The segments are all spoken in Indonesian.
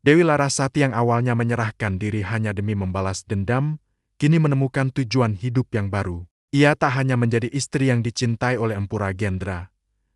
Dewi Larasati yang awalnya menyerahkan diri hanya demi membalas dendam, kini menemukan tujuan hidup yang baru. Ia tak hanya menjadi istri yang dicintai oleh Empu Ragendra,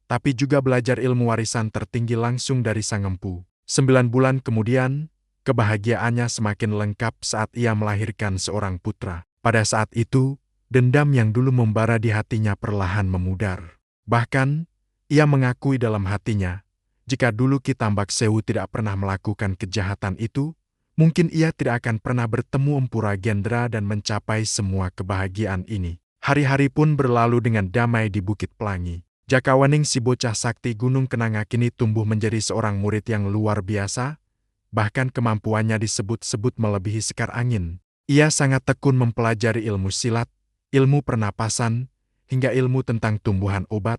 tapi juga belajar ilmu warisan tertinggi langsung dari sang empu. 9 bulan kemudian, kebahagiaannya semakin lengkap saat ia melahirkan seorang putra. Pada saat itu, dendam yang dulu membara di hatinya perlahan memudar. Bahkan, ia mengakui dalam hatinya, jika dulu Ki Tambak Sewu tidak pernah melakukan kejahatan itu, mungkin ia tidak akan pernah bertemu Empu Ragendra dan mencapai semua kebahagiaan ini. Hari-hari pun berlalu dengan damai di Bukit Pelangi. Jakawaning si bocah sakti Gunung Kenanga kini tumbuh menjadi seorang murid yang luar biasa, bahkan kemampuannya disebut-sebut melebihi Sekar Angin. Ia sangat tekun mempelajari ilmu silat, ilmu pernapasan, hingga ilmu tentang tumbuhan obat,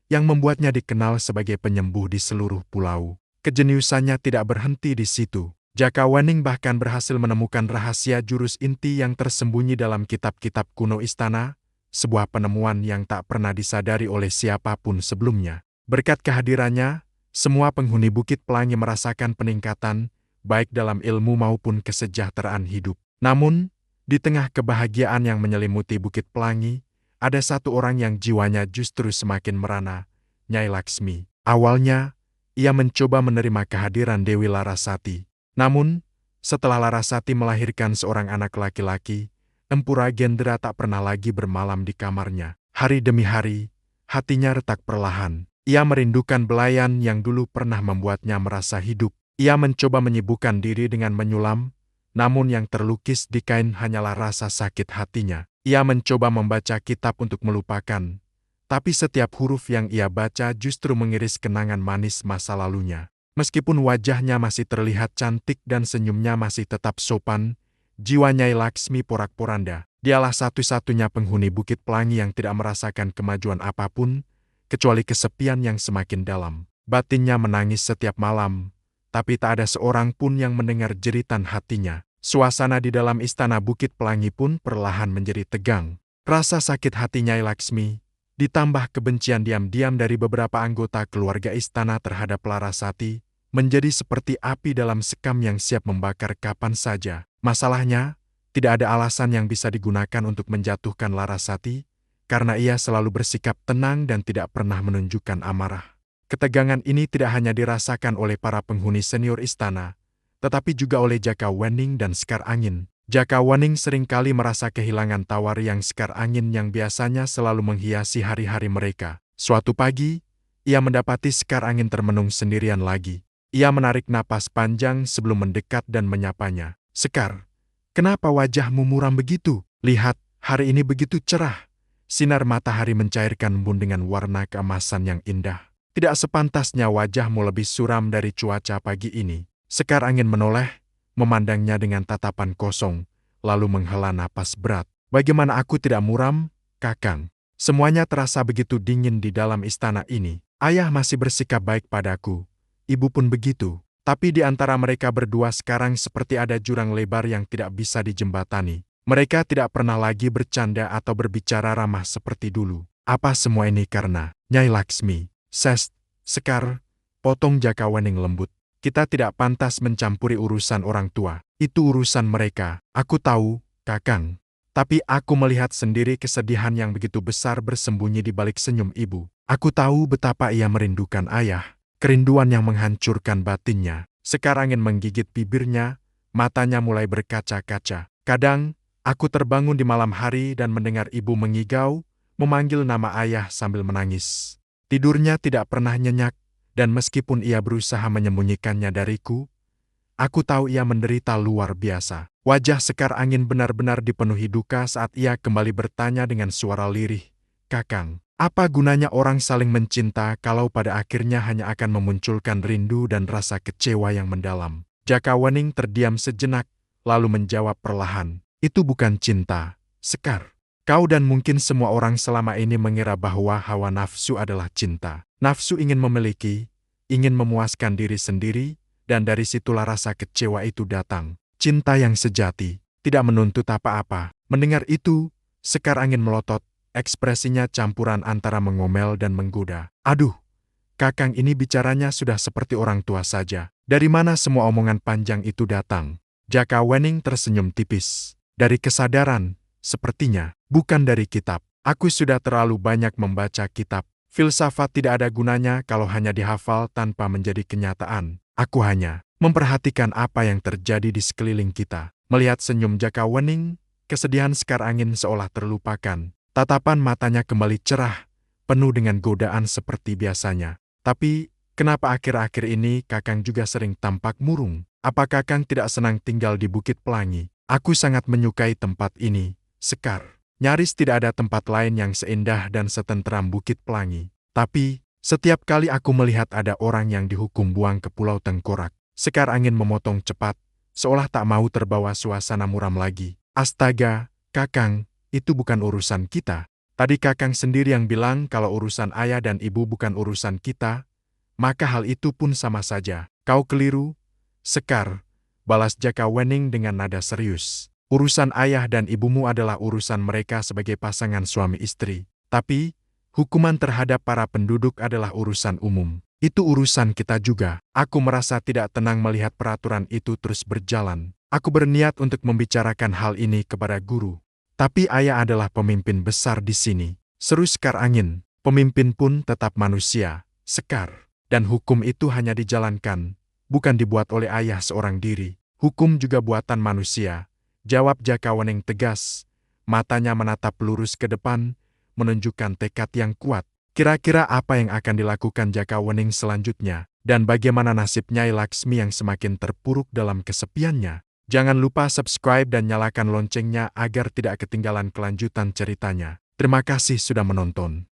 yang membuatnya dikenal sebagai penyembuh di seluruh pulau. Kejeniusannya tidak berhenti di situ. Jakawaning bahkan berhasil menemukan rahasia jurus inti yang tersembunyi dalam kitab-kitab kuno istana, sebuah penemuan yang tak pernah disadari oleh siapapun sebelumnya. Berkat kehadirannya, semua penghuni Bukit Pelangi merasakan peningkatan, baik dalam ilmu maupun kesejahteraan hidup. Namun, di tengah kebahagiaan yang menyelimuti Bukit Pelangi, ada satu orang yang jiwanya justru semakin merana, Nyai Laksmi. Awalnya, ia mencoba menerima kehadiran Dewi Larasati. Namun, setelah Larasati melahirkan seorang anak laki-laki, Empu Ragendra tak pernah lagi bermalam di kamarnya. Hari demi hari, hatinya retak perlahan. Ia merindukan belayan yang dulu pernah membuatnya merasa hidup. Ia mencoba menyibukkan diri dengan menyulam, namun yang terlukis di kain hanyalah rasa sakit hatinya. Ia mencoba membaca kitab untuk melupakan, tapi setiap huruf yang ia baca justru mengiris kenangan manis masa lalunya. Meskipun wajahnya masih terlihat cantik dan senyumnya masih tetap sopan, jiwa Nyai Laksmi porak-poranda. Dialah satu-satunya penghuni Bukit Pelangi yang tidak merasakan kemajuan apapun, kecuali kesepian yang semakin dalam. Batinnya menangis setiap malam, tapi tak ada seorang pun yang mendengar jeritan hatinya. Suasana di dalam istana Bukit Pelangi pun perlahan menjadi tegang. Rasa sakit hati Nyai Laksmi, ditambah kebencian diam-diam dari beberapa anggota keluarga istana terhadap Larasati, menjadi seperti api dalam sekam yang siap membakar kapan saja. Masalahnya, tidak ada alasan yang bisa digunakan untuk menjatuhkan Larasati, karena ia selalu bersikap tenang dan tidak pernah menunjukkan amarah. Ketegangan ini tidak hanya dirasakan oleh para penghuni senior istana, tetapi juga oleh Jakawaning dan Sekar Angin. Jakawaning seringkali merasa kehilangan tawar yang Sekar Angin yang biasanya selalu menghiasi hari-hari mereka. Suatu pagi, ia mendapati Sekar Angin termenung sendirian lagi. Ia menarik napas panjang sebelum mendekat dan menyapanya. "Sekar, kenapa wajahmu muram begitu? Lihat, hari ini begitu cerah." Sinar matahari mencairkan embun dengan warna keemasan yang indah. "Tidak sepantasnya wajahmu lebih suram dari cuaca pagi ini." Sekar Angin menoleh, memandangnya dengan tatapan kosong, lalu menghela napas berat. "Bagaimana aku tidak muram, Kakang? Semuanya terasa begitu dingin di dalam istana ini. Ayah masih bersikap baik padaku. Ibu pun begitu. Tapi di antara mereka berdua sekarang seperti ada jurang lebar yang tidak bisa dijembatani. Mereka tidak pernah lagi bercanda atau berbicara ramah seperti dulu. Apa semua ini karena Nyai Laksmi?" Sekar, potong Jakawaning lembut. "Kita tidak pantas mencampuri urusan orang tua. Itu urusan mereka. Aku tahu, Kakang. Tapi aku melihat sendiri kesedihan yang begitu besar bersembunyi di balik senyum ibu. Aku tahu betapa ia merindukan ayah. Kerinduan yang menghancurkan batinnya." Sekar Angin menggigit bibirnya, matanya mulai berkaca-kaca. "Kadang, aku terbangun di malam hari dan mendengar ibu mengigau, memanggil nama ayah sambil menangis. Tidurnya tidak pernah nyenyak, dan meskipun ia berusaha menyembunyikannya dariku, aku tahu ia menderita luar biasa." Wajah Sekar Angin benar-benar dipenuhi duka saat ia kembali bertanya dengan suara lirih, "Kakang, apa gunanya orang saling mencinta kalau pada akhirnya hanya akan memunculkan rindu dan rasa kecewa yang mendalam?" Jakawaning terdiam sejenak, lalu menjawab perlahan, "Itu bukan cinta, Sekar. Kau dan mungkin semua orang selama ini mengira bahwa hawa nafsu adalah cinta. Nafsu ingin memiliki, ingin memuaskan diri sendiri, dan dari situlah rasa kecewa itu datang. Cinta yang sejati tidak menuntut apa-apa." Mendengar itu, Sekar Angin melotot, ekspresinya campuran antara mengomel dan menggoda. "Aduh, Kakang ini bicaranya sudah seperti orang tua saja. Dari mana semua omongan panjang itu datang? Jaka Wening tersenyum tipis. Dari kesadaran, sepertinya, bukan dari kitab. Aku sudah terlalu banyak membaca kitab. Filsafat tidak ada gunanya kalau hanya dihafal tanpa menjadi kenyataan. Aku hanya memperhatikan apa yang terjadi di sekeliling kita. Melihat senyum Jaka Wening, kesedihan sekar angin seolah terlupakan. Tatapan matanya kembali cerah, penuh dengan godaan seperti biasanya. Tapi, kenapa akhir-akhir ini Kakang juga sering tampak murung? Apa Kakang tidak senang tinggal di Bukit Pelangi? Aku sangat menyukai tempat ini, Sekar. Nyaris tidak ada tempat lain yang seindah dan setentram Bukit Pelangi. Tapi, setiap kali aku melihat ada orang yang dihukum buang ke Pulau Tengkorak, Sekar angin memotong cepat, seolah tak mau terbawa suasana muram lagi. Astaga, Kakang, itu bukan urusan kita. Tadi Kakang sendiri yang bilang kalau urusan ayah dan ibu bukan urusan kita, maka hal itu pun sama saja. Kau keliru, Sekar, balas Jaka Wening dengan nada serius. Urusan ayah dan ibumu adalah urusan mereka sebagai pasangan suami istri. Tapi, hukuman terhadap para penduduk adalah urusan umum. Itu urusan kita juga. Aku merasa tidak tenang melihat peraturan itu terus berjalan. Aku berniat untuk membicarakan hal ini kepada guru. Tapi ayah adalah pemimpin besar di sini. Seru Sekar angin. Pemimpin pun tetap manusia, Sekar. Dan hukum itu hanya dijalankan, bukan dibuat oleh ayah seorang diri. Hukum juga buatan manusia. Jawab Jaka Wening tegas, matanya menatap lurus ke depan, menunjukkan tekad yang kuat. Kira-kira apa yang akan dilakukan Jaka Wening selanjutnya, dan bagaimana nasib Nyai Laksmi yang semakin terpuruk dalam kesepiannya? Jangan lupa subscribe dan nyalakan loncengnya agar tidak ketinggalan kelanjutan ceritanya. Terima kasih sudah menonton.